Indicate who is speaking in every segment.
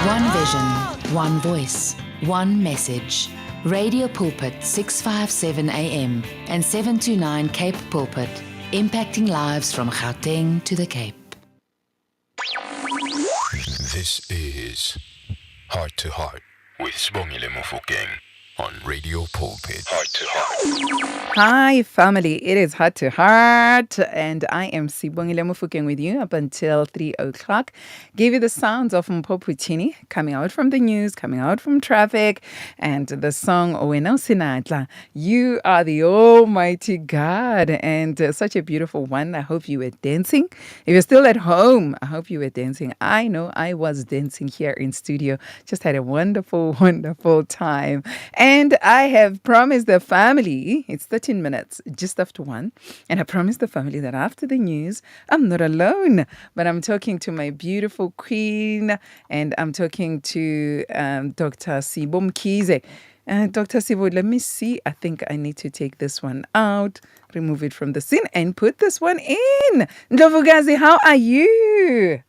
Speaker 1: One vision, one voice, one message. Radio Pulpit 657 AM and 729 Cape Pulpit, impacting lives from Gauteng to the Cape.
Speaker 2: This is Heart to Heart with Sibongile Mofokeng on Radio Pulpit. Heart to Heart.
Speaker 3: Hi, family. It is Heart to Heart, and I am Sibongile Mofokeng with you up until 3 o'clock. Give you the sounds of Mpopuchini coming out from the news, coming out from traffic, and the song Owena Sinatla. You are the Almighty God, and such a beautiful one. I hope you were dancing. If you're still at home, I hope you were dancing. I know I was dancing here in studio. Just had a wonderful, wonderful time. And I have promised the family, it's 13 minutes just after 1, and I promised the family that after the news, I'm not alone, but I'm talking to my beautiful queen, and I'm talking to Dr. Sibo Mkhize. Dr. Sibo, let me see. I think I need to take this one out, remove it from the scene, and put this one in. Ndlovukazi, how are you?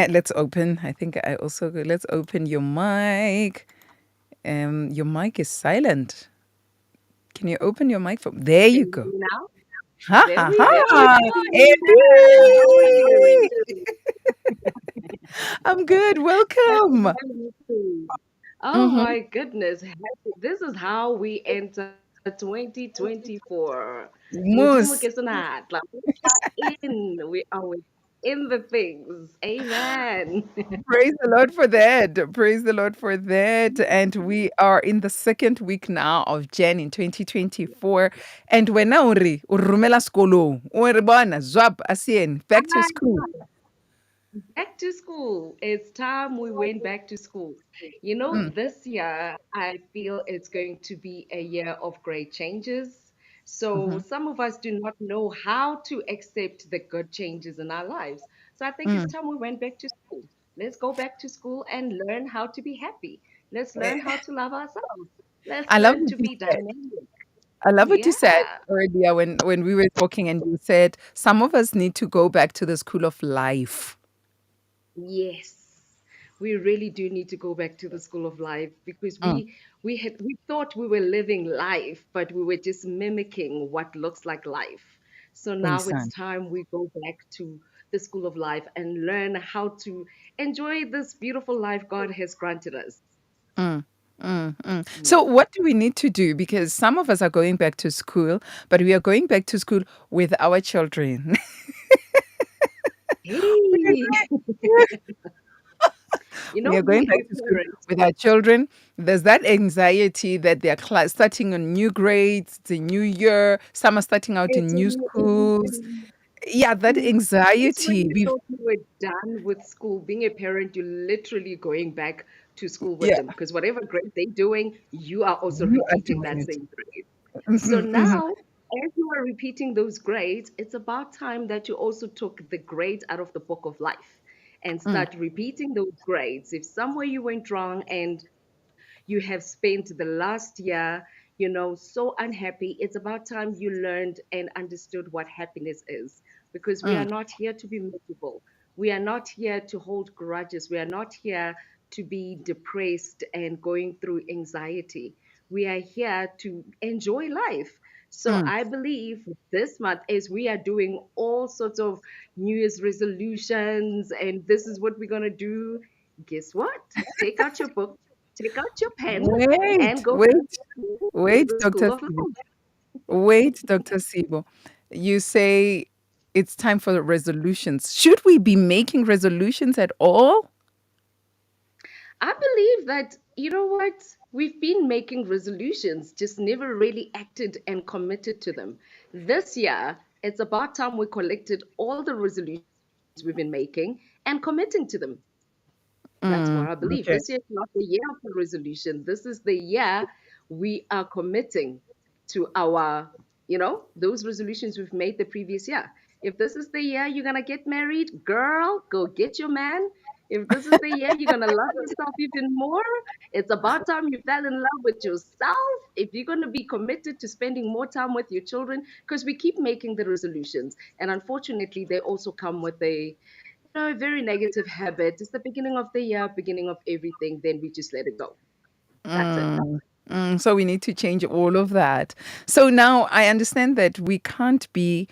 Speaker 3: Let's open. I think I also let's open your mic. Your mic is silent. Can you open your mic? There you go.
Speaker 4: Now,
Speaker 3: Ha
Speaker 4: there
Speaker 3: ha
Speaker 4: we
Speaker 3: ha!
Speaker 4: go.
Speaker 3: Hey! I'm good.
Speaker 4: Happy
Speaker 3: Welcome.
Speaker 4: Valentine's. Oh
Speaker 3: Mm-hmm.
Speaker 4: my goodness. This is how we enter 2024. Modimo
Speaker 3: Moose.
Speaker 4: ke senatla. We are in the things. Amen.
Speaker 3: Praise the Lord for that. Praise the Lord for that. And we are in the second week now of Jan in 2024. And we're now urumela skolo. Uribana zwap asien back to school.
Speaker 4: Back to school. It's time we went back to school. You know,
Speaker 3: Mm,
Speaker 4: this year, I feel it's going to be a year of great changes. So,
Speaker 3: mhm,
Speaker 4: some of us do not know how to accept the good changes in our lives. So, I think it's
Speaker 3: mm.
Speaker 4: time we went back to school. Let's go back to school and learn how to be happy. Let's learn
Speaker 3: Eh,
Speaker 4: how to love ourselves. Let's
Speaker 3: I love
Speaker 4: learn
Speaker 3: what
Speaker 4: to
Speaker 3: you
Speaker 4: be
Speaker 3: said.
Speaker 4: dynamic.
Speaker 3: I love what you said
Speaker 4: Yeah.
Speaker 3: earlier when we were talking and you said some of us need to go back to the school of life.
Speaker 4: Yes, we really do need to go back to the school of life because
Speaker 3: Mm.
Speaker 4: we thought we were living life, but we were just mimicking what looks like life. So now it's
Speaker 3: Understand.
Speaker 4: time we go back to the school of life and learn how to enjoy this beautiful life God has granted us.
Speaker 3: Mm, So,
Speaker 4: Yeah.
Speaker 3: what do we need to do? Because some of us are going back to school, but we are going back to school with our children.
Speaker 4: Hey, you
Speaker 3: We
Speaker 4: know,
Speaker 3: are going
Speaker 4: being
Speaker 3: back
Speaker 4: a
Speaker 3: to school
Speaker 4: parent.
Speaker 3: with our children. There's that anxiety that they're starting on new grades, it's a new year. Some are starting out in
Speaker 4: It's a
Speaker 3: new
Speaker 4: new
Speaker 3: schools. Yeah, that
Speaker 4: It's when
Speaker 3: anxiety.
Speaker 4: you thought you were done with school. Being a parent, you're literally going back to school with
Speaker 3: Yeah,
Speaker 4: them because whatever grade they're doing, you are also
Speaker 3: you are
Speaker 4: repeating
Speaker 3: doing
Speaker 4: that
Speaker 3: it.
Speaker 4: same grade. So
Speaker 3: Mhm, mhm,
Speaker 4: now, as you are repeating those grades, it's about time that you also took the grades out of the book of life and
Speaker 3: mm,
Speaker 4: start repeating those grades. If somewhere you went wrong and you have spent the last year, so unhappy. It's about time you learned and understood what happiness is because we are
Speaker 3: mm,
Speaker 4: not here to be miserable. We are not here to hold grudges. We are not here to be depressed and going through anxiety. We are here to enjoy life. So
Speaker 3: mm.
Speaker 4: I believe this month, as we are doing all sorts of New Year's resolutions, and this is what we're going to do, guess what? Take out your book, take out your pen, and
Speaker 3: Wait,
Speaker 4: go back
Speaker 3: wait,
Speaker 4: to
Speaker 3: wait,
Speaker 4: the
Speaker 3: Dr.
Speaker 4: school of
Speaker 3: Sibo.
Speaker 4: life.
Speaker 3: Wait, Dr. Sibo. You say it's time for resolutions. Should we be making resolutions at all?
Speaker 4: I believe that, you know what? We've been making resolutions, just never really acted and committed to them. This year, it's about time we collected all the resolutions we've been making and committing to them. That's what
Speaker 3: Mm,
Speaker 4: I believe.
Speaker 3: okay.
Speaker 4: This year is not the year of the resolution. This is the year we are committing to those resolutions we've made the previous year. If this is the year you're going to get married, girl, go get your man. If this is the year you're going to love yourself even more, it's about time you fell in love with yourself. If you're going to be committed to spending more time with your children, because we keep making the resolutions. And unfortunately, they also come with a very negative habit. It's the beginning of the year, beginning of everything. Then we just let it go. That's it.
Speaker 3: So we need to change all of that. So now I understand that we can't be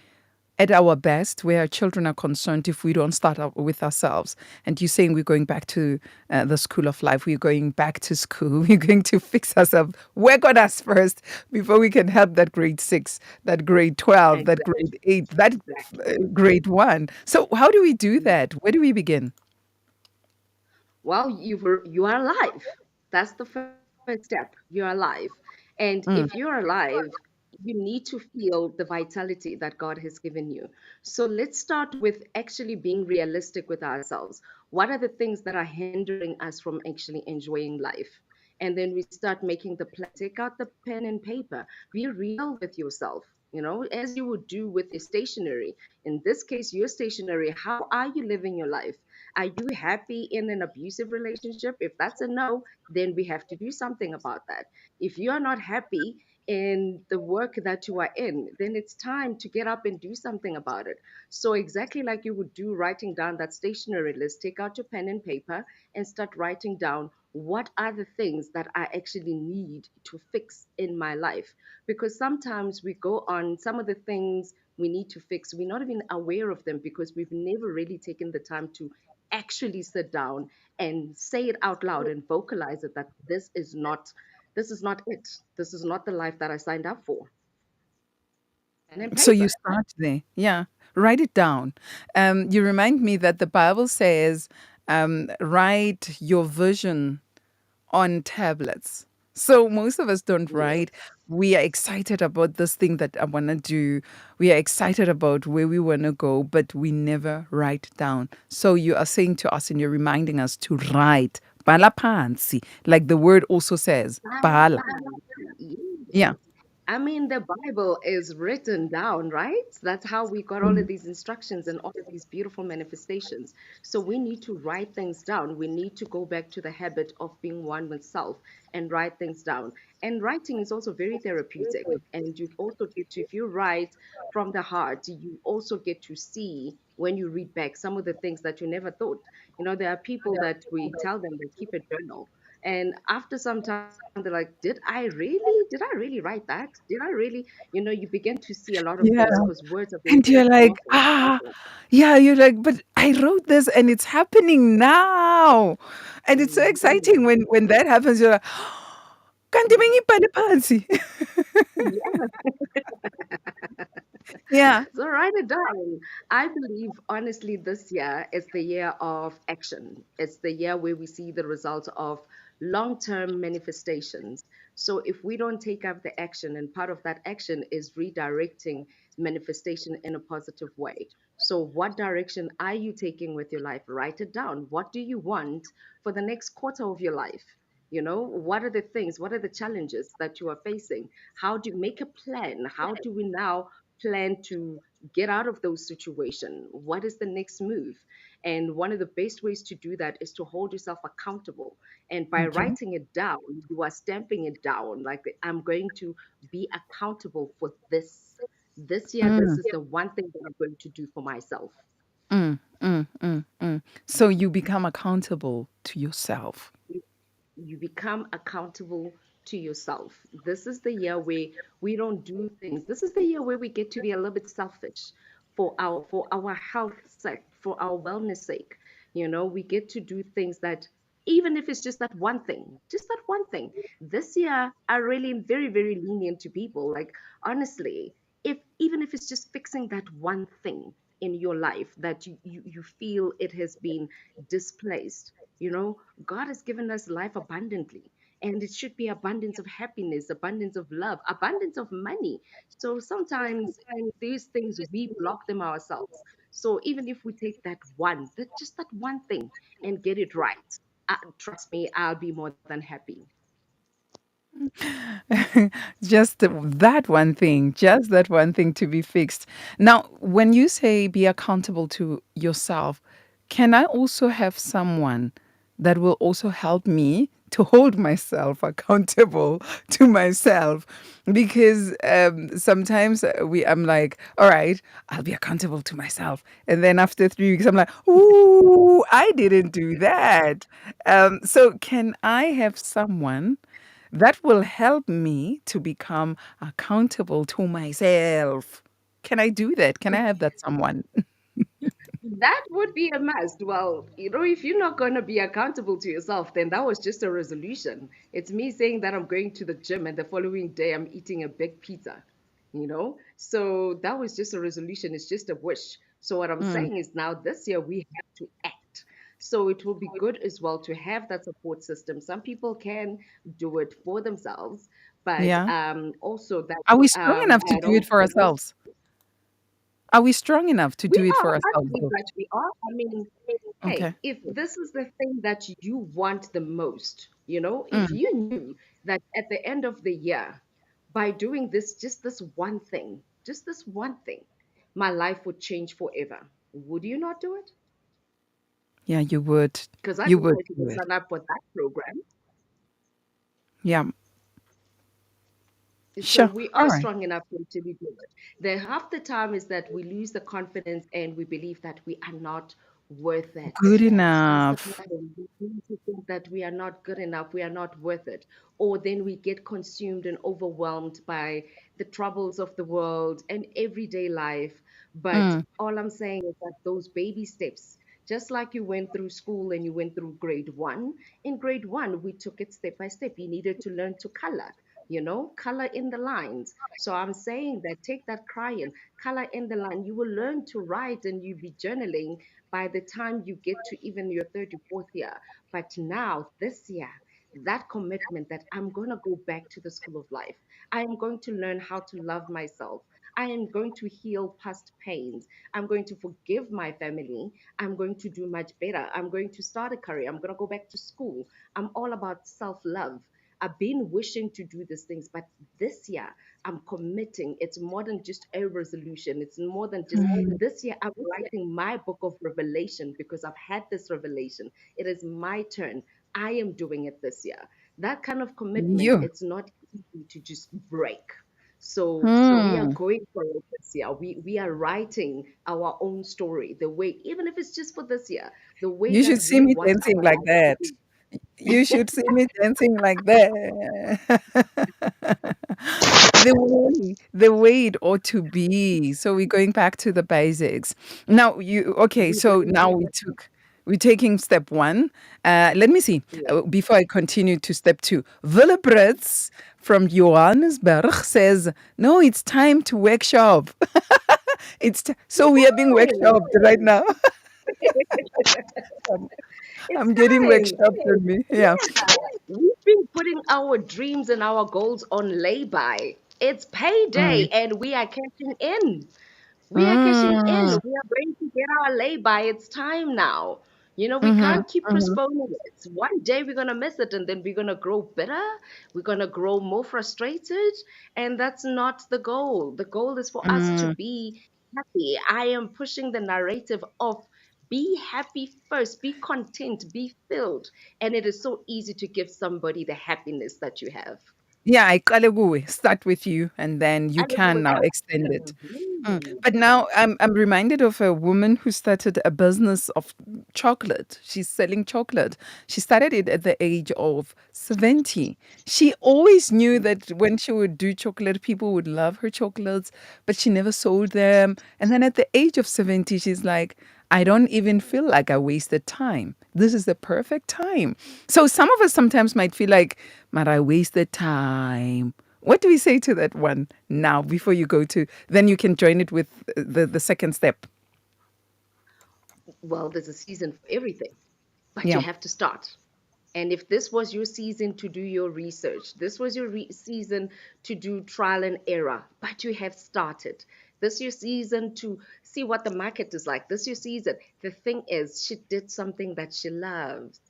Speaker 3: at our best where our children are concerned if we don't start out with ourselves. And you're saying we're going back to the school of life. We're going back to school. We're going to fix ourselves, work on us first before we can help that grade 6, that grade 12, that
Speaker 4: Exactly.
Speaker 3: grade 8, that
Speaker 4: Exactly.
Speaker 3: grade 1. So how do we do that? Where do we begin?
Speaker 4: Well, you are alive. That's the first step. You're alive. And if you're alive, you need to feel the vitality that God has given you. So let's start with actually being realistic with ourselves. What are the things that are hindering us from actually enjoying life? And then we start making the plan. Take out the pen and paper. Be real with yourself, as you would do with your stationery. In this case, your stationery, how are you living your life? Are you happy in an abusive relationship? If that's a no, then we have to do something about that. If you are not happy in the work that you are in, then it's time to get up and do something about it. So, exactly like you would do writing down that stationery list, take out your pen and paper and start writing down what are the things that I actually need to fix in my life. Because sometimes we go on some of the things we need to fix, we're not even aware of them because we've never really taken the time to actually sit down and say it out loud and vocalize it, that this is not it. This is not the life that I signed up for. And in
Speaker 3: So you
Speaker 4: paper.
Speaker 3: start there. Yeah. Write it down. You remind me that the Bible says, write your vision on tablets. So most of us don't
Speaker 4: Yes.
Speaker 3: write. We are excited about this thing that I want to do. We are excited about where we want to go, but we never write down. So you are saying to us and you're reminding us to write. Bala phansi, like the word also says. Bala. Yeah.
Speaker 4: Yes. I mean, the Bible is written down, right? That's how we got all of these instructions and all of these beautiful manifestations. So we need to write things down. We need to go back to the habit of being one with self and write things down. And writing is also very therapeutic. And you also get to, if you write from the heart, you also get to see when you read back some of the things that you never thought. There are people that we tell them they keep a journal. And after some time, they're like, did I really write that? Did I really? You begin to see a lot of things
Speaker 3: Yeah.
Speaker 4: because words are very,
Speaker 3: And
Speaker 4: very
Speaker 3: you're like,
Speaker 4: powerful. Powerful.
Speaker 3: yeah, you're like, but I wrote this and it's happening now. And it's so exciting
Speaker 4: Mhm.
Speaker 3: when that happens. You're like, kanti bengibhale phansi.
Speaker 4: Yeah.
Speaker 3: Yeah.
Speaker 4: So write it down. I believe, honestly, this year is the year of action. It's the year where we see the results of long-term manifestations. So if we don't take up the action, and part of that action is redirecting manifestation in a positive way. So what direction are you taking with your life? Write it down. What do you want for the next quarter of your life? What are the things, what are the challenges that you are facing? How do you make a plan? How do we now plan to get out of those situations? What is the next move? And one of the best ways to do that is to hold yourself accountable. And by
Speaker 3: Okay.
Speaker 4: writing it down, you are stamping it down like, I'm going to be accountable for this. This year, this
Speaker 3: Mm,
Speaker 4: is the one thing that I'm going to do for myself.
Speaker 3: So you become accountable to yourself.
Speaker 4: You become accountable to yourself. This is the year where we don't do things. This is the year where we get to be a little bit selfish for our health sake, for our wellness sake. We get to do things that, even if it's just that one thing. This year, I really am very, very lenient to people. Like, honestly, if even if it's just fixing that one thing in your life that you feel it has been displaced. God has given us life abundantly, and it should be abundance of happiness, abundance of love, abundance of money. So sometimes these things we block them ourselves. So even if we take just that one thing and get it right, trust me, I'll be more than happy.
Speaker 3: Just that one thing to be fixed. Now, when you say be accountable to yourself, can I also have someone that will also help me to hold myself accountable to myself, because sometimes I'm like, all right, I'll be accountable to myself, and then after 3 weeks I'm like, ooh, I didn't do that. So can I have someone that will help me to become accountable to myself? Can I do that? Can I have that someone?
Speaker 4: That would be a must. Well, if you're not going to be accountable to yourself, then that was just a resolution. It's me saying that I'm going to the gym and the following day I'm eating a big pizza. So that was just a resolution. It's just a wish. So what I'm
Speaker 3: Mm,
Speaker 4: saying is now this year we have to act. So it will be good as well to have that support system. Some people can do it for themselves, but
Speaker 3: yeah.
Speaker 4: also that
Speaker 3: Are we strong enough to
Speaker 4: I
Speaker 3: do it
Speaker 4: don't
Speaker 3: for
Speaker 4: think
Speaker 3: ourselves? Are we strong enough to
Speaker 4: we
Speaker 3: do it
Speaker 4: are.
Speaker 3: for
Speaker 4: I
Speaker 3: ourselves,
Speaker 4: believe
Speaker 3: though?
Speaker 4: that we are. I mean, hey,
Speaker 3: Okay.
Speaker 4: if this is the thing that you want the most, if
Speaker 3: Mm,
Speaker 4: you knew that at the end of the year, by doing this, just this one thing, my life would change forever, would you not do it?
Speaker 3: yeah, you would.
Speaker 4: Because I
Speaker 3: You would
Speaker 4: decided
Speaker 3: do
Speaker 4: to
Speaker 3: it.
Speaker 4: sign up for that program.
Speaker 3: Yeah.
Speaker 4: So
Speaker 3: Sure.
Speaker 4: we
Speaker 3: All
Speaker 4: are
Speaker 3: right.
Speaker 4: strong enough to actually do it. The half the time is that we lose the confidence and we believe that we are not worth it.
Speaker 3: Good
Speaker 4: That's the
Speaker 3: enough.
Speaker 4: problem. We begin to think that we are not good enough, we are not worth it. Or then we get consumed and overwhelmed by the troubles of the world and everyday life. But
Speaker 3: Mm,
Speaker 4: all I'm saying is that those baby steps, just like you went through school and you went through grade one, in grade one, we took it step by step. You needed to learn to color in the lines. So I'm saying that take that crayon, color in the line. You will learn to write and you be journaling by the time you get to even your third or fourth year. But now, this year, that commitment that I'm going to go back to the school of life. I am going to learn how to love myself. I am going to heal past pains. I'm going to forgive my family. I'm going to do much better. I'm going to start a career. I'm going to go back to school. I'm all about self love. I've been wishing to do these things, but this year I'm committing. It's more than just a resolution. It's more than just
Speaker 3: mm,
Speaker 4: this year I'm writing my book of revelation because I've had this revelation. It is my turn. I am doing it this year. That kind of commitment,
Speaker 3: you.
Speaker 4: it's not easy to just break. So we are
Speaker 3: Hmm.
Speaker 4: going for it this year. We are writing our own story, the way, even if it's just for this year, the way
Speaker 3: You should
Speaker 4: that
Speaker 3: see
Speaker 4: we
Speaker 3: me
Speaker 4: want our
Speaker 3: dancing like
Speaker 4: life to
Speaker 3: that.
Speaker 4: be.
Speaker 3: You should see me dancing like that. The way it ought to be. So we're going back to the basics. Now you okay,
Speaker 4: We're
Speaker 3: so
Speaker 4: going
Speaker 3: now
Speaker 4: to the
Speaker 3: we're taking step one. Let me see.
Speaker 4: yeah.
Speaker 3: Before I continue to step two. Willebritz from Johannesburg says, no, it's time to workshop. So we are being
Speaker 4: Fine.
Speaker 3: workshopped right now.
Speaker 4: It's
Speaker 3: I'm getting
Speaker 4: time.
Speaker 3: workshopped on me. Yeah.
Speaker 4: We've been putting our dreams and our goals on lay-by. It's payday
Speaker 3: Mm.
Speaker 4: and we are cashing in. We are cashing in.
Speaker 3: Mm.
Speaker 4: We are going to get our lay-by. It's time now. We
Speaker 3: Mhm,
Speaker 4: can't keep
Speaker 3: mhm,
Speaker 4: postponing it. One day we're going to miss it and then we're going to grow bitter. We're going to grow more frustrated. And that's not the goal. The goal is for us to
Speaker 3: mm.
Speaker 4: be happy. I am pushing the narrative of be happy first, be content, be filled. And it is so easy to give somebody the happiness that you have.
Speaker 3: Yeah, ayiqale kuwe. Start with you, and then you
Speaker 4: And it will
Speaker 3: can now extend it.
Speaker 4: Mhm.
Speaker 3: But now I'm reminded of a woman who started a business of chocolate. She's selling chocolate. She started it at the age of 70. She always knew that when she would do chocolate, people would love her chocolates, but she never sold them. And then at the age of 70, she's like, I don't even feel like I wasted time. This is the perfect time. So some of us sometimes might feel like, but I wasted time. What do we say to that one now before you go to, then you can join it with the second step?
Speaker 4: Well, there's a season for everything, but you
Speaker 3: Yeah.
Speaker 4: have to start. And if this was your season to do your research, this was your season to do trial and error, but you have started. This is your season to see what the market is like. This is your season. The thing is, she did something that she loved.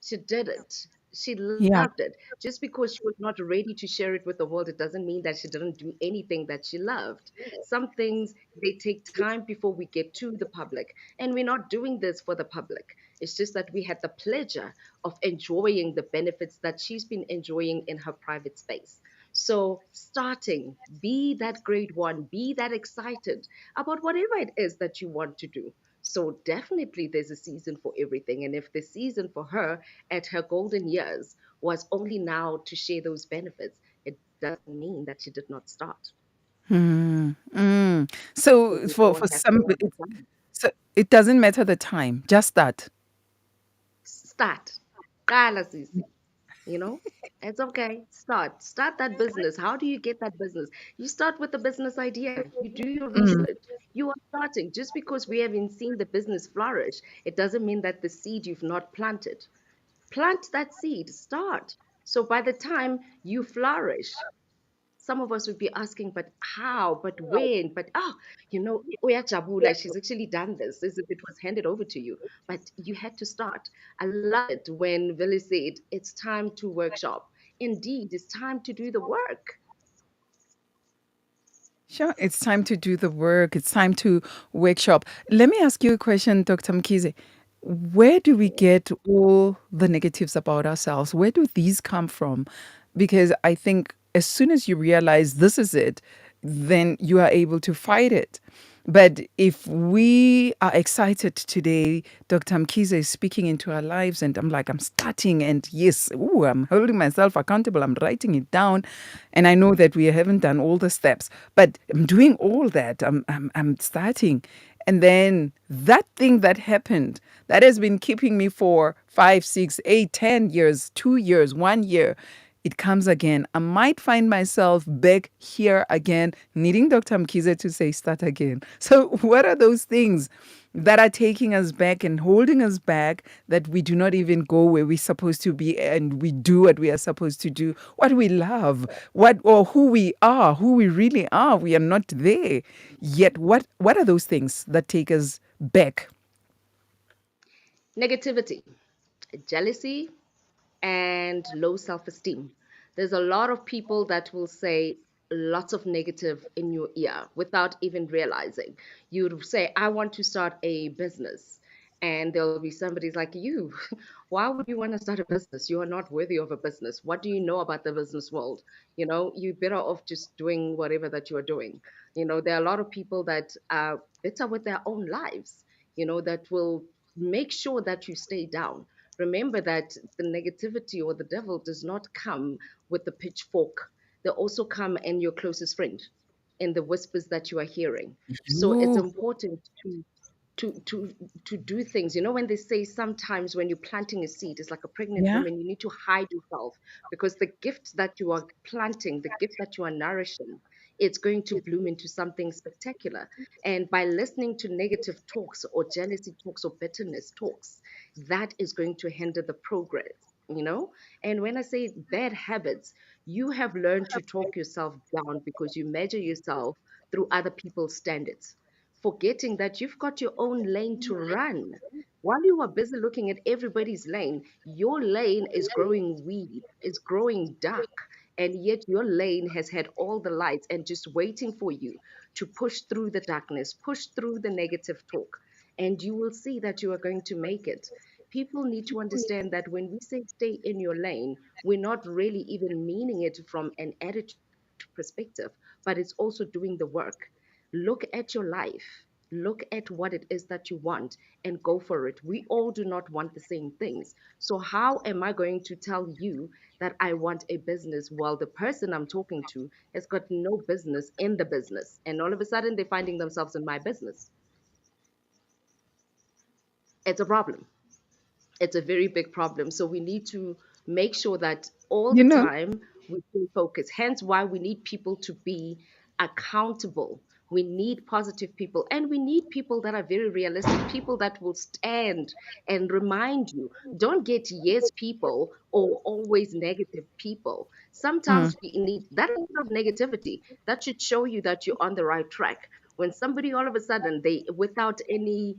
Speaker 4: She did it. She
Speaker 3: Yeah.
Speaker 4: loved it. Just because she was not ready to share it with the world, it doesn't mean that she didn't do anything that she loved. Some things, they take time before we get to the public. And we're not doing this for the public. It's just that we had the pleasure of enjoying the benefits that she's been enjoying in her private space. So, starting, be that grade one, be that excited about whatever it is that you want to do. So, definitely, there's a season for everything. And if the season for her at her golden years was only now to share those benefits, it doesn't mean that she did not start.
Speaker 3: Mm, mm.
Speaker 4: So
Speaker 3: So
Speaker 4: we
Speaker 3: for
Speaker 4: all have to
Speaker 3: some,
Speaker 4: understand.
Speaker 3: so it doesn't matter the time, just that.
Speaker 4: Start. Qala sisi. You know, it's okay. Start that business. How do you get that business? You start with the business idea. You do your
Speaker 3: Mm.
Speaker 4: research. You are starting. Just because we haven't seen the business flourish, it doesn't mean that the seed you've not planted. Plant that seed. Start. So by the time you flourish, some of us would be asking, but how? But when? But Uyajabula, she's actually done this as if it was handed over to you. But you had to start. I love it when Vili said, it's time to workshop. Indeed, it's time to do the work.
Speaker 3: Sure, it's time to do the work. It's time to workshop. Let me ask you a question, Dr. Mkhize. Where do we get all the negatives about ourselves? Where do these come from? Because I think as soon as you realize this is it, then you are able to fight it. But if we are excited today, Dr. Mkhize is speaking into our lives, and I'm like, I'm starting, and yes, ooh, I'm holding myself accountable. I'm writing it down, and I know that we haven't done all the steps, but I'm doing all that. I'm starting, and then that thing that happened that has been keeping me for 5, 6, 8, 10 years, 2 years, 1 year, it comes again. I might find myself back here again, needing Dr. Mkhize to say, start again. So, what are those things that are taking us back and holding us back that we do not even go where we're supposed to be and we do what we are supposed to do, what we love, what or who we are, who we really are? We are not there yet. What are those things that take us back?
Speaker 4: Negativity, jealousy, and low self esteem. There's a lot of people that will say lots of negative in your ear without even realizing. You'd say, I want to start a business. And there'll be somebody's like, you, why would you want to start a business? You are not worthy of a business. What do you know about the business world? You're better off just doing whatever that you are doing. There are a lot of people that are better with their own lives, that will make sure that you stay down. Remember that the negativity or the devil does not come with the pitchfork. They also come in your closest friend, in the whispers that you are hearing. So it's
Speaker 3: Ooh,
Speaker 4: important to to to do things. When they say sometimes when you're planting a seed, it's like a pregnant
Speaker 3: yeah.
Speaker 4: woman, you need to hide yourself because the gift that you are planting, the gift that you are nourishing, it's going to bloom into something spectacular. And by listening to negative talks or jealousy talks or bitterness talks, that is going to hinder the progress. And when I say bad habits, you have learned to talk yourself down because you measure yourself through other people's standards, forgetting that you've got your own lane to run. While you are busy looking at everybody's lane, your lane is growing weed, is growing dark, and yet your lane has had all the lights and just waiting for you to push through the darkness, push through the negative talk, and you will see that you are going to make it. People need to understand that when we say stay in your lane, we're not really even meaning it from an attitude perspective, but it's also doing the work. Look at your life. Look at what it is that you want and go for it. We all do not want the same things. So, how am I going to tell you that I want a business while the person I'm talking to has got no business in the business? And all of a sudden, they're finding themselves in my business. It's a problem. It's a very big problem. So we need to make sure that all
Speaker 3: You
Speaker 4: the
Speaker 3: know,
Speaker 4: time we stay focused. Hence why we need people to be accountable. We need positive people and we need people that are very realistic, people that will stand and remind you. Don't get yes people or always negative people.
Speaker 3: mm,
Speaker 4: Sometimes we need that kind of negativity that should show you that you're on the right track. When somebody all of a sudden they without any,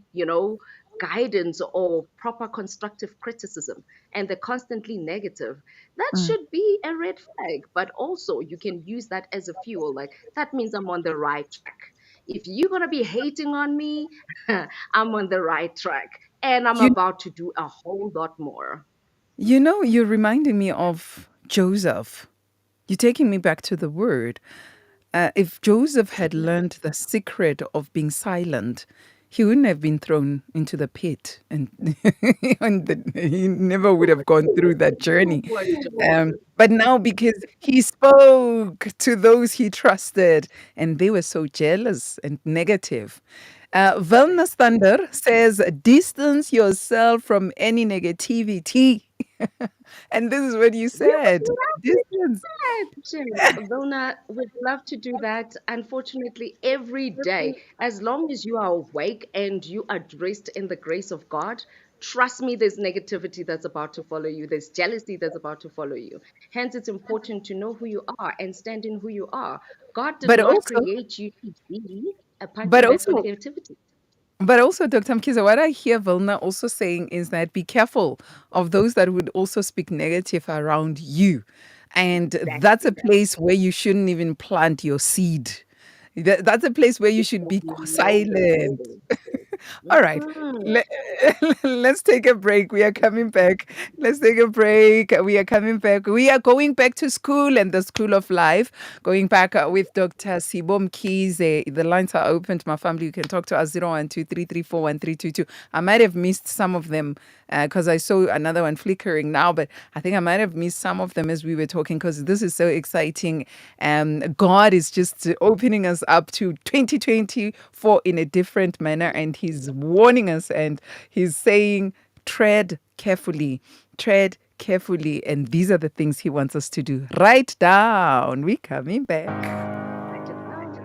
Speaker 4: guidance or proper constructive criticism and they're constantly negative, that
Speaker 3: Mm.
Speaker 4: should be a red flag. But also, you can use that as a fuel. Like, that means I'm on the right track. If you're going to be hating on me, I'm on the right track and I'm
Speaker 3: You,
Speaker 4: about to do a whole lot more.
Speaker 3: you're reminding me of Joseph. You're taking me back to the word. If Joseph had learned the secret of being silent, he wouldn't have been thrown into the pit, and, he never would have gone through that journey.
Speaker 4: Poor Joseph.
Speaker 3: But now, because he spoke to those he trusted, and they were so jealous and negative. Wellness Thunder says, distance yourself from any negativity. And this is what you
Speaker 4: You
Speaker 3: said. Distance.
Speaker 4: Dona would love to do that. Unfortunately, every day, as long as you are awake and you are dressed in the grace of God, trust me, there's negativity that's about to follow you. There's jealousy that's about to follow you. Hence, it's important to know who you are and stand in who you are. God did
Speaker 3: But
Speaker 4: not
Speaker 3: also,
Speaker 4: create you to be a
Speaker 3: but
Speaker 4: punching bag for
Speaker 3: also,
Speaker 4: negativity.
Speaker 3: Dr. Mkhize, what I hear Vilna also saying is that be careful of those that would also speak negative around you. And that's a
Speaker 4: Exactly.
Speaker 3: place where you shouldn't even plant your seed. That's a place where you should be
Speaker 4: No.
Speaker 3: silent. All right.
Speaker 4: Mm-mm.
Speaker 3: Let, let's take a break. We are coming back. Let's take a break. We are coming back. We are going back to school and the school of life. Going back with Dr. Sibo Mkhize. The lines are open to my family. You can talk to us 01233341322. I might have missed some of them because I saw another one flickering now, but I think I might have missed some of them as we were talking because this is so exciting. God is just opening us up to 2024 in a different manner, and He's warning us and He's saying, tread carefully, tread carefully. And these are the things He wants us to do. Write down. We're coming back.
Speaker 4: Write it down.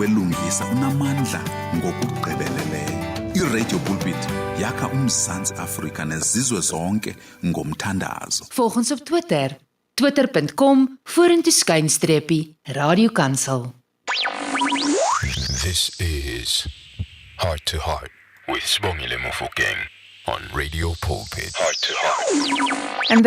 Speaker 5: welungisa unamandla ngokugqibeleleyo. iRadio Pulpit yakha uMzantsi Afrika nezizwe zonke ngomthandazo.
Speaker 1: Volg ons op Twitter, twitter.com/radiokansel.
Speaker 2: This is Heart to Heart with Sibongile Mofokeng on Radio Pulpit. Heart to Heart.
Speaker 3: And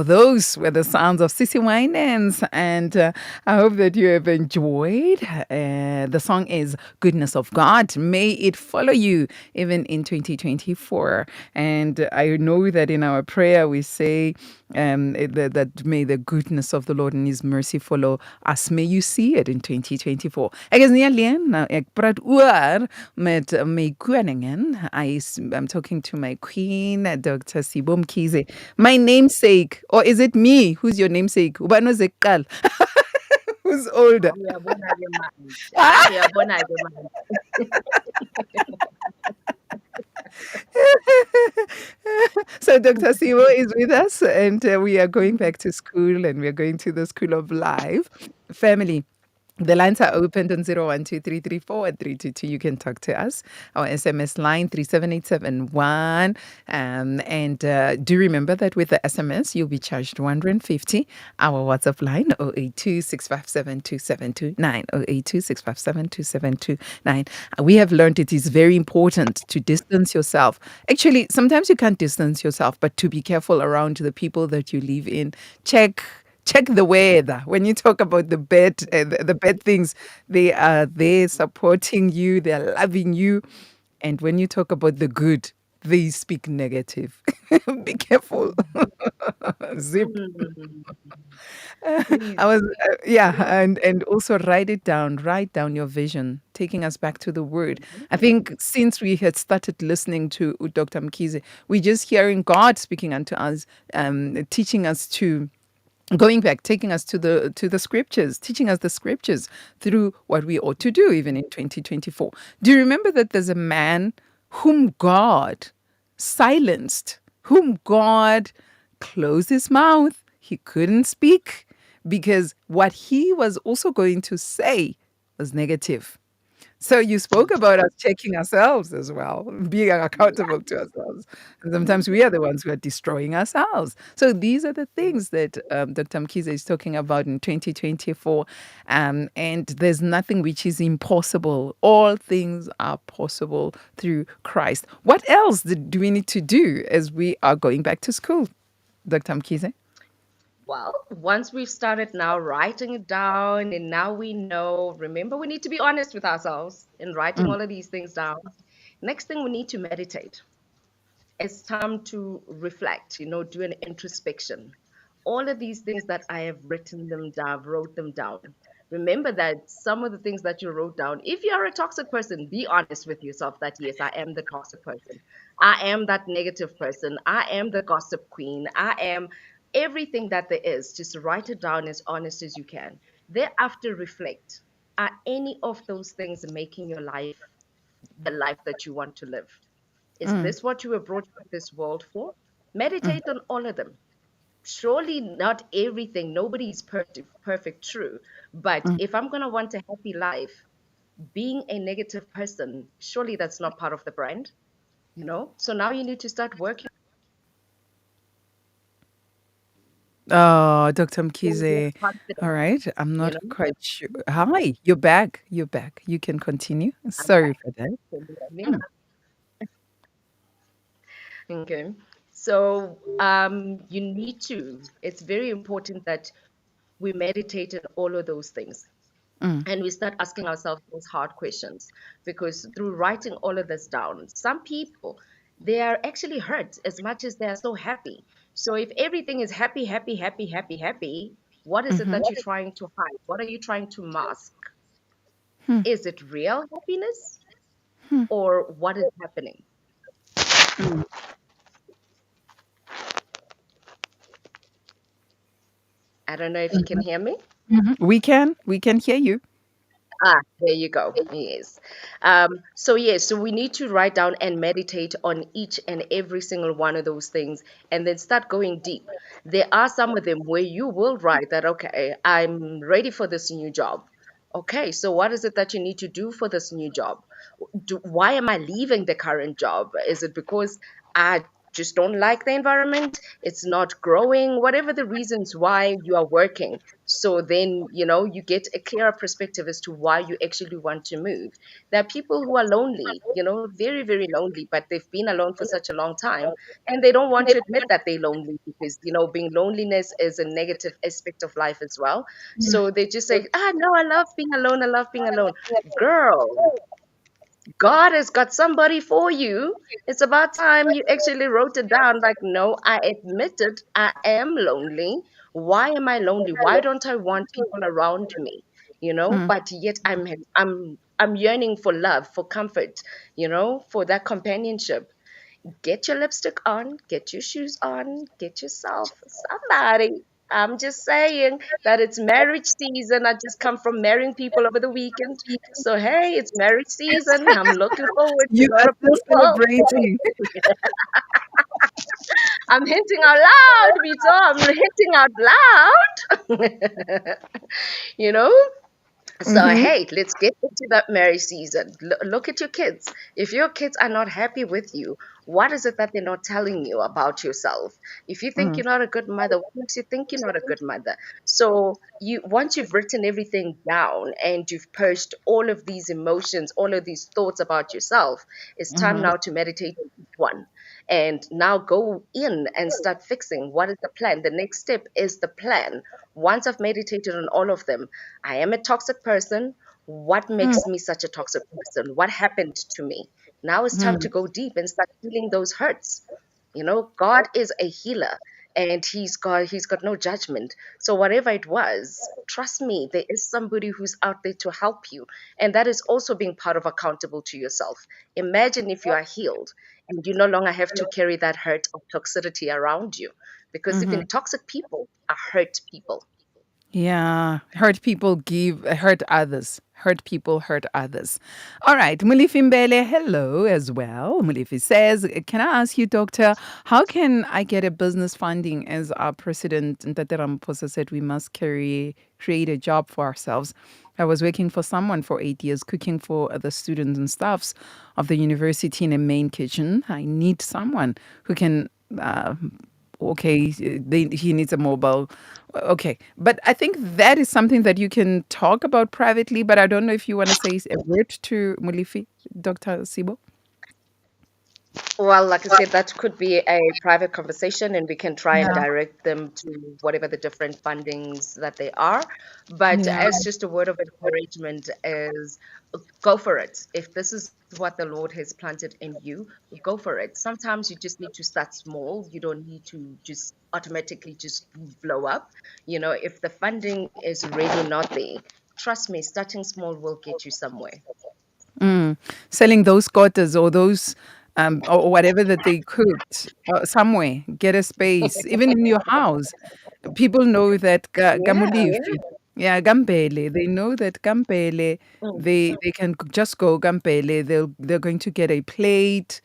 Speaker 3: those were the sounds of Sissy Winans. And I hope that you have enjoyed. The song is Goodness of God. May it follow you even in 2024. And I know that in our prayer we say that may the goodness of the Lord and His mercy follow us. May you see it in 2024. Ek is nie alleen. Ek praat oor met my koningen. I'm talking to my queen, Dr. Sibo Mkhize. My namesake, or is it me? Who's your namesake? Ubano Zekal. Who's older? So Dr. Sibo is with us, and we are going back to school, and we are going to the School of Life. Family, the lines are opened on 0123341 You can talk to us. Our SMS line 37871. And do remember that with the SMS, you'll be charged 150. Our WhatsApp line 082-657-2729. 082-657-2729. We have learned it is very important to distance yourself. Actually, sometimes you can't distance yourself, but to be careful around the people that you live in. Check the weather. When you talk about the bad things, they are there supporting you, they're loving you. And when you talk about the good, they speak negative. Be careful. Zip. I was, and also write down your vision, taking us back to the word. I think since we had started listening to Dr. Mkhize, we're just hearing God speaking unto us, teaching us to going back, taking us to the scriptures, teaching us the scriptures through what we ought to do even in 2024. Do you remember that there's a man whom God silenced, whom God closed his mouth? He couldn't speak because what he was also going to say was negative. So you spoke about us checking ourselves as well, being accountable to ourselves. And sometimes we are the ones who are destroying ourselves. So these are the things that Dr. Mkhize is talking about in 2024. And there's nothing which is impossible. All things are possible through Christ. What else do we need to do as we are going back to school, Dr. Mkhize?
Speaker 4: Well, once we've started now writing it down, and now we know, remember, we need to be honest with ourselves in writing all of these things down. Next thing, we need to meditate. It's time to reflect, do an introspection. All of these things that I have wrote them down. Remember that some of the things that you wrote down, if you are a toxic person, be honest with yourself that, yes, I am the toxic person. I am that negative person. I am the gossip queen. I am everything that there is. Just write it down as honest as you can. Thereafter, reflect. Are any of those things making your life the life that you want to live? Is this what you were brought to this world for? Meditate on all of them. Surely not everything, nobody is perfect, true. But if I'm going to want a happy life, being a negative person, surely that's not part of the brand, So now you need to start working.
Speaker 3: Oh, Dr. Mkhize. All right. I'm not quite sure. Hi, you're back. You can continue. Sorry for that.
Speaker 4: Okay. So you need to, it's very important that we meditate on all of those things. And we start asking ourselves those hard questions, because through writing all of this down, some people, they are actually hurt as much as they are so happy. So if everything is happy, happy, happy, happy, happy, what is it that you're trying to hide? What are you trying to mask? Is it real happiness or what is happening? I don't know if you can hear me.
Speaker 3: We can hear you.
Speaker 4: There you go. Yes. So we need to write down and meditate on each and every single one of those things, and then start going deep. There are some of them where you will write that, okay, I'm ready for this new job. Okay, so what is it that you need to do for this new job? Why am I leaving the current job? Is it because I just don't like the environment? It's not growing, whatever the reasons why you are working. So then, you get a clearer perspective as to why you actually want to move. There are people who are lonely, very, very lonely, but they've been alone for such a long time and they don't want to admit that they're lonely because, being loneliness is a negative aspect of life as well. So they just say, no, I love being alone. I love being alone. Girl, God has got somebody for you. It's about time you actually wrote it down. Like, no, I admitted I am lonely. Why am I lonely? Why don't I want people around me? But yet I'm yearning for love, for comfort, for that companionship. Get your lipstick on, get your shoes on, get yourself somebody. I'm just saying that it's marriage season. I just come from marrying people over the weekend. So, hey, it's marriage season. I'm looking forward to
Speaker 3: You
Speaker 4: a lot
Speaker 3: are
Speaker 4: of
Speaker 3: still
Speaker 4: people.
Speaker 3: celebrating.
Speaker 4: I'm hinting out loud, Vito. I'm hinting out loud. you know? So,
Speaker 3: Mm-hmm.
Speaker 4: hey, let's get into that marriage season. Look at your kids. If your kids are not happy with you, what is it that they're not telling you about yourself? If you think you're not a good mother, what makes you think you're not a good mother? So, once you've written everything down and you've purged all of these emotions, all of these thoughts about yourself, it's time now to meditate on each one. And now go in and start fixing. What is the plan? The next step is the plan. Once I've meditated on all of them, I am a toxic person. What makes me such a toxic person? What happened to me? Now it's time to go deep and start healing those hurts. God is a healer and he's got no judgment. So whatever it was, trust me, there is somebody who's out there to help you. And that is also being part of accountable to yourself. Imagine if you are healed and you no longer have to carry that hurt of toxicity around you. Because even toxic people are hurt people.
Speaker 3: Yeah, hurt others. Hurt people hurt others. All right, Mulifi Mbele, hello as well. Mulifi says, can I ask you, doctor, how can I get a business funding as our president, Ntate Ramaphosa, said we must create a job for ourselves? I was working for someone for 8 years, cooking for the students and staffs of the university in a main kitchen. I need someone who can okay, he needs a mobile. Okay. But I think that is something that you can talk about privately, but I don't know if you want to say a word to Mulifi, Dr. Sibo.
Speaker 4: Well, like I said, that could be a private conversation, and we can try and
Speaker 3: Yeah.
Speaker 4: direct them to whatever the different fundings that they are. But
Speaker 3: Yeah.
Speaker 4: as just a word of encouragement, is go for it. If this is what the Lord has planted in you, go for it. Sometimes you just need to start small. You don't need to just automatically just blow up. If the funding is really not there, trust me, starting small will get you somewhere.
Speaker 3: Selling those quarters or those or whatever that they cooked somewhere, get a space, even in your house. People know that
Speaker 4: Yeah.
Speaker 3: Gamulifi, yeah, Gampele. They know that Gampele, they can just go Gampele. They're going to get a plate.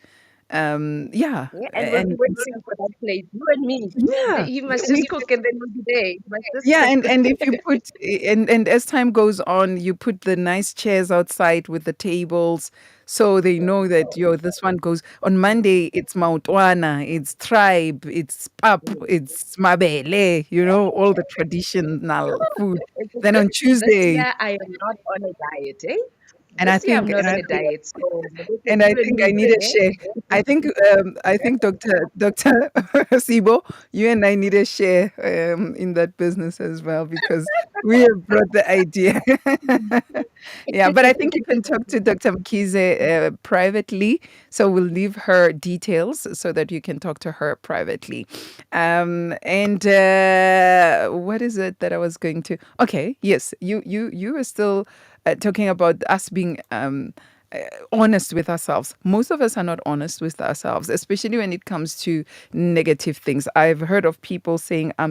Speaker 3: Yeah,
Speaker 4: Yeah, and we'll be
Speaker 3: and
Speaker 4: waiting for that plate. You and me.
Speaker 3: yeah,
Speaker 4: He must
Speaker 3: we
Speaker 4: just cook and then we'll be there. He must just
Speaker 3: yeah,
Speaker 4: cook.
Speaker 3: and if you put and as time goes on, you put the nice chairs outside with the tables, so they know that this one goes on Monday. It's Mautwana, it's tribe, it's pap, it's mabele. All the traditional food. Then on
Speaker 4: This
Speaker 3: Tuesday,
Speaker 4: year I am not on a diet, eh?
Speaker 3: and I
Speaker 4: This year I'm
Speaker 3: think
Speaker 4: not
Speaker 3: and
Speaker 4: on
Speaker 3: I
Speaker 4: a
Speaker 3: think
Speaker 4: diet. So look at
Speaker 3: and I
Speaker 4: you and
Speaker 3: think I
Speaker 4: me,
Speaker 3: need a
Speaker 4: eh?
Speaker 3: share. I think Doctor Sibo, you and I need a share in that business as well because we have brought the idea. Yeah, but I think you can talk to Dr. Mkhize privately. So we'll leave her details so that you can talk to her privately. And what is it that I was going to? Okay, yes, you were still talking about us being honest with ourselves. Most of us are not honest with ourselves, especially when it comes to negative things. I've heard of people saying, I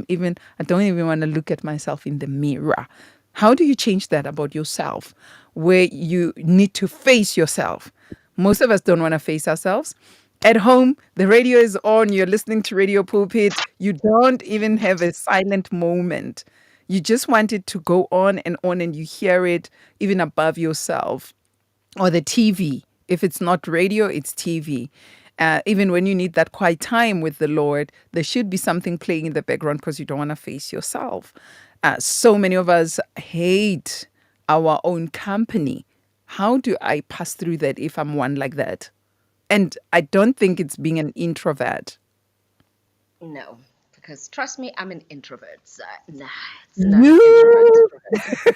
Speaker 3: don't even want to look at myself in the mirror. How do you change that about yourself where you need to face yourself? Most of us don't want to face ourselves. At home, the radio is on, you're listening to Radio Pulpit, you don't even have a silent moment. You just want it to go on, and you hear it even above yourself. Or the TV. If it's not radio, it's TV. Even when you need that quiet time with the Lord, there should be something playing in the background because you don't want to face yourself. So many of us hate our own company. How do I pass through that if I'm one like that? And I don't think it's being an introvert.
Speaker 4: No, because trust me, I'm an introvert. So, nah, it's not an introvert.
Speaker 3: You.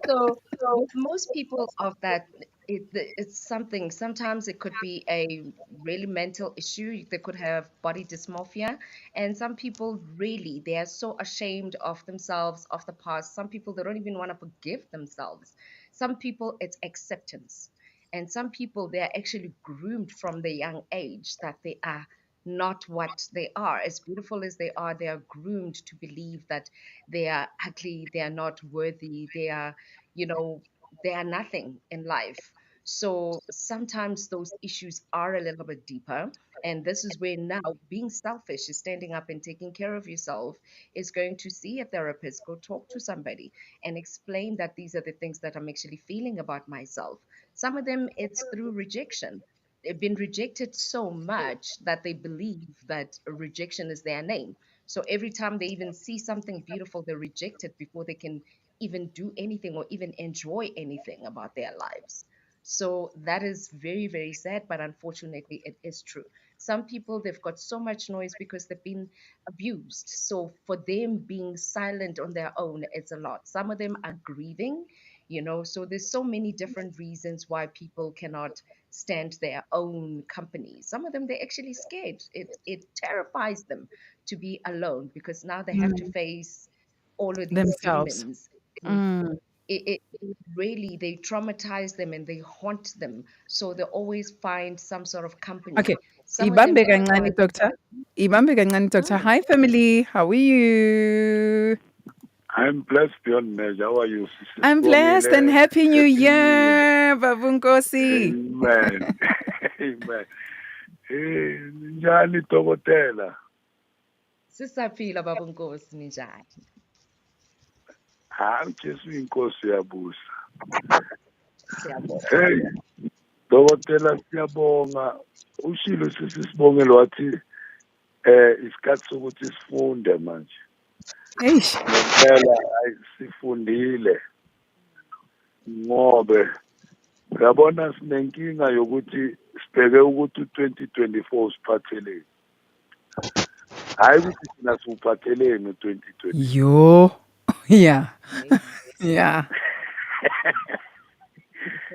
Speaker 4: So with most people of that, it's something. Sometimes it could be a really mental issue. They could have body dysmorphia, and some people really they are so ashamed of themselves, of the past. Some people they don't even want to forgive themselves. Some people it's acceptance, and some people they are actually groomed from the young age that they are not what they are. As beautiful as they are groomed to believe that they are ugly, they are not worthy, they are you know, they are nothing in life. So sometimes those issues are a little bit deeper. And this is where now being selfish is standing up and taking care of yourself is going to see a therapist, go talk to somebody and explain that these are the things that I'm actually feeling about myself. Some of them it's through rejection. They've been rejected so much that they believe that rejection is their name. So every time they even see something beautiful, they reject it before they can even do anything or even enjoy anything about their lives. So that is very, very sad, but unfortunately, it is true. Some people, they've got so much noise because they've been abused. So for them being silent on their own, it's a lot. Some of them are grieving, so there's so many different reasons why people cannot stand their own company. Some of them, they're actually scared. It terrifies them to be alone because now they have to face all of these
Speaker 3: Themselves.
Speaker 4: demons. And
Speaker 3: Mm.
Speaker 4: it really they traumatize them and they haunt them, so they always find some sort of company.
Speaker 3: Okay.
Speaker 4: Some of them
Speaker 3: Ibambe kancane,
Speaker 4: because
Speaker 3: doctor. Ibambe kancane, doctor.
Speaker 4: mm,
Speaker 3: Hi, family. How are you?
Speaker 6: I'm blessed beyond measure. How are you, Sister
Speaker 3: I'm blessed and
Speaker 6: Sibongile?
Speaker 3: happy new
Speaker 6: Happy New Year.
Speaker 3: year, Babunkosi.
Speaker 6: Amen. Amen. Njani dokotela?
Speaker 4: sisaphila babunkosi ninjani.
Speaker 6: Hayi Jesu inkosi yabusa.
Speaker 4: Siyabonga.
Speaker 6: Hey, dokotela siyabonga. Ushilo Sibongile wathi isikhathi sokuthi sifunde manje.
Speaker 3: Eish.
Speaker 6: Ngempela sifundile ngobe ngiyabona sinenkinga yokuthi sibheke ukuthi u-2024 usiphatheleni. Hayi ukuthi thina siwuphatheleni u-2024.
Speaker 3: Yo. Yeah. Yeah.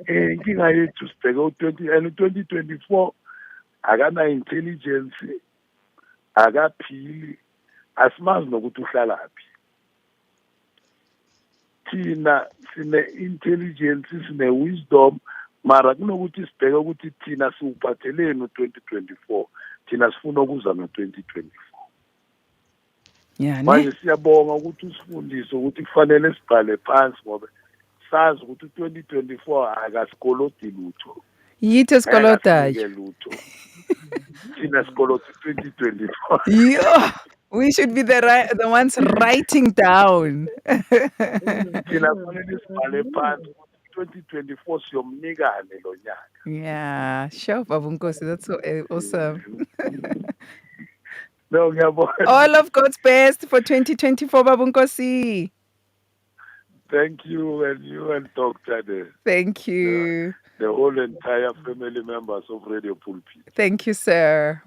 Speaker 6: Inkinga yethu sibheke u-20 and u-2024 akana-intelligence, akaphili, asimazi nokuthi uhlalaphi. Thina sine-intelligence, sine-wisdom, mara kunokuthi sibheke ukuthi thina siwuphatheleni u-2024, thina sifuna ukuza no-2024.
Speaker 3: Yeah.
Speaker 6: Manje siyabonga ukuthi usifundise ukuthi kufanele sibhale phansi ngoba sazi ukuthi u-2024 akasikolodi lutho.
Speaker 3: Yithi skolotayo.
Speaker 6: Akasinike lutho. Thina sikolodi 2024.
Speaker 3: Yeah. We should be the ones writing down.
Speaker 6: Thina kufanele sibhale phansi ukuthi 2024 siyomnikane lo nyaka.
Speaker 3: Yeah. Sure, Babunkosi. That's so awesome.
Speaker 6: No, ngiyabona.
Speaker 3: All of God's best for 2024, Babunkosi.
Speaker 6: Thank you and Dr.
Speaker 3: Thank you.
Speaker 6: The whole entire family members of Radio Pulpit.
Speaker 3: Thank you, sir.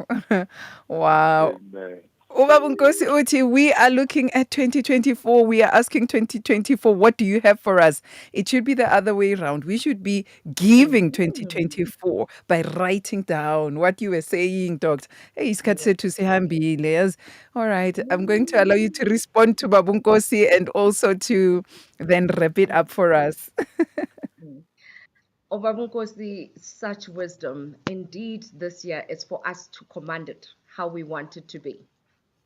Speaker 3: Wow.
Speaker 6: Amen.
Speaker 3: Ubabunkosi uthi, we are looking at 2024. We are asking 2024, what do you have for us? It should be the other way around. We should be giving 2024 by writing down what you were saying, Doctor. Hey, isikhathi sethu sihambile, yes. All right, I'm going to allow you to respond to Babunkosi and also to then wrap it up for us.
Speaker 4: Obabunkosi, such wisdom. Indeed, this year it's for us to command it how we want it to be.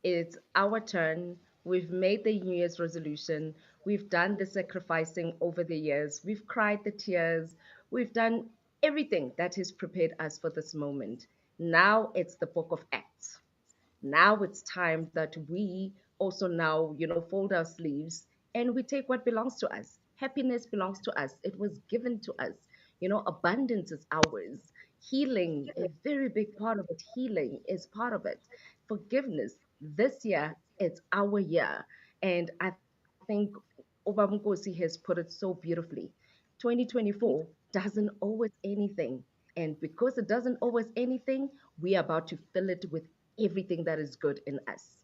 Speaker 4: It's our turn. We've made the New Year's resolution. We've done the sacrificing over the years. We've cried the tears. We've done everything that has prepared us for this moment. Now it's the book of Acts. Now it's time that we also now, fold our sleeves and we take what belongs to us. Happiness belongs to us. It was given to us. Abundance is ours. Healing, a very big part of it, healing is part of it. Forgiveness, this year, it's our year. And I think Obamkosi has put it so beautifully. 2024 doesn't owe us anything. And because it doesn't owe us anything, we are about to fill it with everything that is good in us.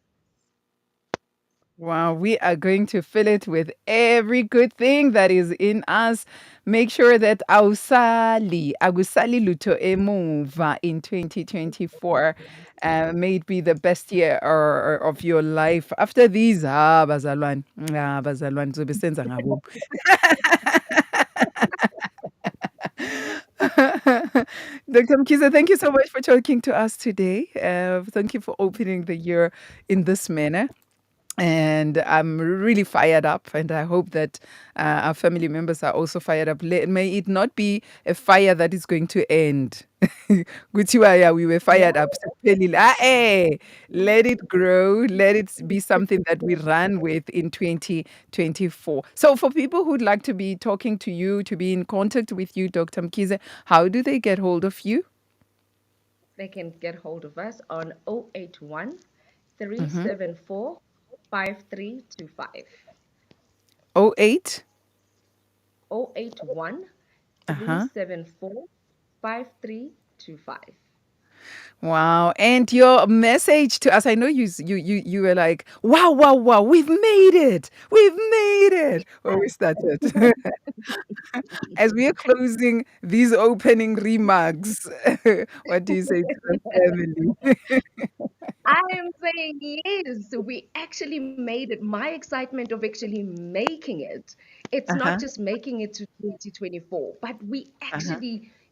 Speaker 3: Wow, we are going to fill it with every good thing that is in us. Make sure that agusali luto emuva in 2024. May it be the best year of your life. After these, bazalwane, zobe senza ngabo. Dr. Mkhize, thank you so much for talking to us today. Thank you for opening the year in this manner. And I'm really fired up, and I hope that our family members are also fired up. May it not be a fire that is going to end. Gutiwaya, we were fired up. Let it grow. Let it be something that we run with in 2024. So, for people who'd like to be talking to you, to be in contact with you, Dr. Mkhize, how do they get hold of you?
Speaker 4: They can get hold of us on 081 374 5325.
Speaker 3: 08?
Speaker 4: 081 374 5325.
Speaker 3: Wow. And your message to us, I know you were like, wow, wow, wow, we've made it. We've made it. When we started. As we are closing these opening remarks, what do you say to the family?
Speaker 4: I am saying yes, we actually made it. My excitement of actually making it, it's not
Speaker 3: Uh-huh.
Speaker 4: just making it to 2024, but
Speaker 3: Uh-huh.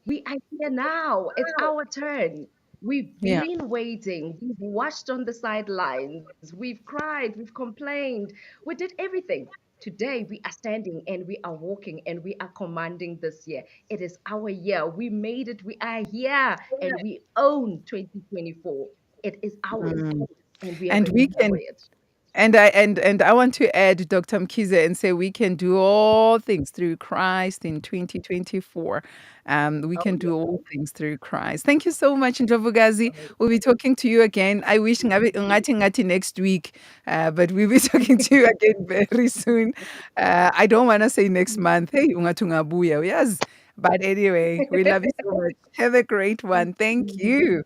Speaker 4: we are here now. It's our turn. We've
Speaker 3: Yeah.
Speaker 4: been waiting. We've watched on the sidelines. We've cried. We've complained. We did everything. Today, we are standing and we are walking and we are commanding this year. It is our year. We made it. We are here and we own 2024. It is ours,
Speaker 3: Mm.
Speaker 4: and we are
Speaker 3: And
Speaker 4: going
Speaker 3: we
Speaker 4: to enjoy
Speaker 3: can
Speaker 4: it.
Speaker 3: and I want to add, Dr. Mkhize, and say we can do all things through Christ in 2024. We
Speaker 4: Oh,
Speaker 3: can
Speaker 4: yeah.
Speaker 3: do all things through Christ. Thank you so much, Ndlovukazi. We'll be talking to you again. I wish ngati next week, but we'll be talking to you again very soon. I don't want to say next month. Hey, ungathi ungabuya, yes. But anyway, we love you so much. Have a great one. Thank you.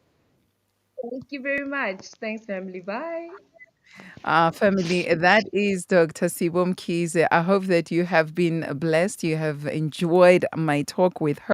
Speaker 4: Thank you very much. Thanks, family. Bye.
Speaker 3: Family, that is Dr. Sibo Mkhize. I hope that you have been blessed. You have enjoyed my talk with her.